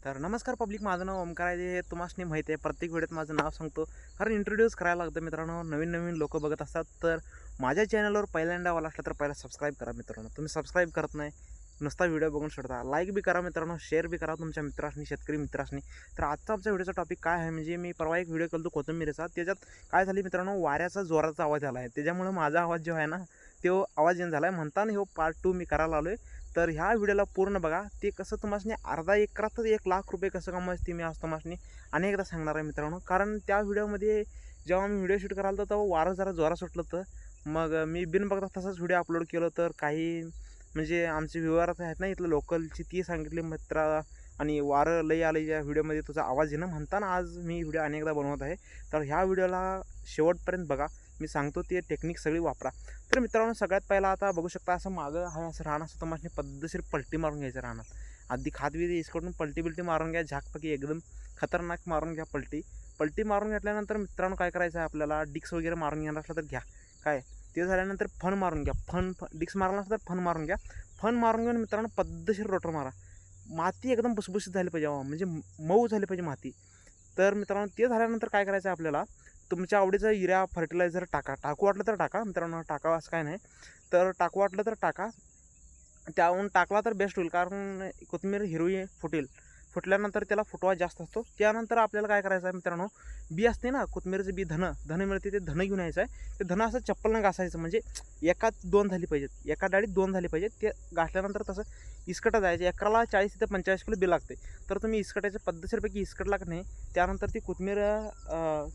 तर नमस्कार पब्लिक, माझं नाव ओमकार आहे. हे तुम्हाला माहिती आहे, प्रत्येक व्हिडिओत माझं नाव सांगतो कारण इंट्रोड्यूस करायला लागतं मित्रांनो. नवीन नवीन लोक बघत असतात. तर माझ्या चॅनलवर पहिल्यांदा आला असला तर पहिला सबस्क्राईब करा मित्रांनो. तुम्ही सबस्क्राईब करत नाही, नुसता व्हिडिओ बघून सोडता. लाईक बी करा मित्रांनो, शेअर बी करा तुमच्या मित्रांनी, शेतकरी मित्रांनी. तर आजचा आमच्या व्हिडिओचा टॉपिक काय आहे, म्हणजे मी परवा एक व्हिडिओ केला कोथिंबीरीचा. त्याच्यात काय झाली मित्रांनो, वाऱ्याचा जोराचा आवाज आला आहे. त्याच्यामुळे माझा आवाज जो आहे ना, तो आवाज येऊन झाला आहे. म्हणताना हो पार्ट 2 मी करायला आलो आहे. तर ह्या व्हिडिओला पूर्ण बघा. ते कसं तुम्हाला अर्धा एकरातच 1,00,000 रुपये कसं कमवायचं ते मी आज तुम्हाला अनेकदा सांगणार आहे मित्रांनो. कारण त्या व्हिडिओमध्ये जेव्हा मी व्हिडिओ शूट करायला तर तेव्हा वारं जरा जोरात सुटलं होतं. मग मी बिन बघता तसंच व्हिडिओ अपलोड केलं. तर काही म्हणजे आमचे व्ह्यूअर्स आहेत ना इथलं लोकलची, ती सांगितली मित्रा आणि वारं लई आलं या व्हिडिओमध्ये, तुझा आवाज येणं. म्हणताना आज मी व्हिडिओ अनेकदा बनवत आहे. तर ह्या व्हिडिओला शेवटपर्यंत बघा, मी सांगतो ते टेक्निक सगळी वापरा. तर मित्रांनो, सगळ्यात पहिला आता बघू शकता, असं मागं आहे असं रान, असं तुम्हाला पद्धतशीर पलटी मारून घ्यायचं रानात. आधी खातबी इसकडून पलटी बिलटी मारून घ्या, झाकपकी एकदम खतरनाक मारून घ्या पलटी मारून घेतल्यानंतर मित्रांनो काय करायचं आहे आपल्याला, डिक्स वगैरे मारून घेणार असलं तर घ्या. काय ते झाल्यानंतर फन मारून घ्या. डिक्स मारला असलं तर फन मारून घ्या. फन मारून घेऊन मित्रांनो पद्धतशीर रोटर मारा. माती एकदम भुसभुशीत झाली पाहिजे, म्हणजे मऊ झाली पाहिजे माती. तर मित्रांनो ते झाल्यानंतर काय करायचं आहे आपल्याला, तुमच्या आवडीचं युरिया फर्टिलायझर टाकू वाटलं तर टाका मित्रांनो, टाकावं असं काय नाही. तर टाकू वाटलं तर टाका. त्याहून टाकला तर बेस्ट होईल, कारण कोथिंबीर हिरवी फुटल्यानंतर त्याला फुटवा जास्त असतो. त्यानंतर आपल्याला काय करायचं आहे मित्रांनो, बी असते ना कोथिंबीरचं बी, धनं मिळते, ते धनं घेऊन यायचं आहे. ते धनं असं चप्पलनं घासायचं, म्हणजे एकात 2 झाली पाहिजेत, एका डाळीत 2 झाली पाहिजेत. ते घासल्यानंतर तसं इस्कटं जायचं. एकराला 40 ते 45 किलो बी लागते. तर तुम्ही इस्कटायचं पद्धतशीरपैकी इस्कटला की नाही, त्यानंतर ती कोथिंबीर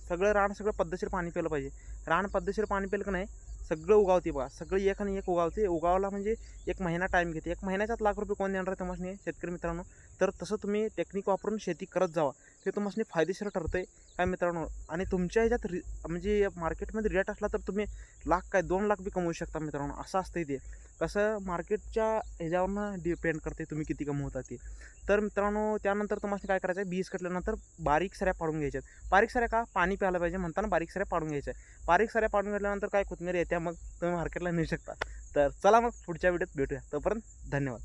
सगळं रान सगळं पद्धतशीर पाणी प्यायलं पाहिजे. रान पद्धतशीर पाणी प्यायलं की नाही, सगळं उगावते बघा. सगळं एक आणि एक उगावते. उगावला म्हणजे 1 महिना टाईम घेते. 1 महिन्याच्यात लाख रुपये कोण देणार तुम्हाला शेतकरी मित्रांनो. तर तसं तुम्ही टेक्निक वापरून शेती करत जावा, ते तुम्हाला फायदेशीर ठरतं आहे काय मित्रांनो. आणि तुमच्या ह्याच्यात म्हणजे मार्केटमध्ये रेट असला तर तुम्ही लाख काय 2 लाख बी कमवू शकता मित्रांनो. असं असतं ते. कसं मार्केटच्या ह्याच्यावरनं डिपेंड करते तुम्ही किती कमवता ते. तर मित्रांनो त्यानंतर तुम्हाला काय करायचं आहे, बीज कटल्यानंतर बारीक सऱ्या पाडून घ्यायच्यात. बारीक सऱ्या का, पाणी प्यायला पाहिजे म्हणताना बारीक सऱ्या पाडून घ्यायच्या आहे. बारीक सऱ्या पाडून घेतल्यानंतर काय कोथिंबीर येत्या, मग तुम्ही मार्केटला नेऊ शकता. तर चला मग पुढच्या व्हिडिओत भेटूया. तोपर्यंत धन्यवाद.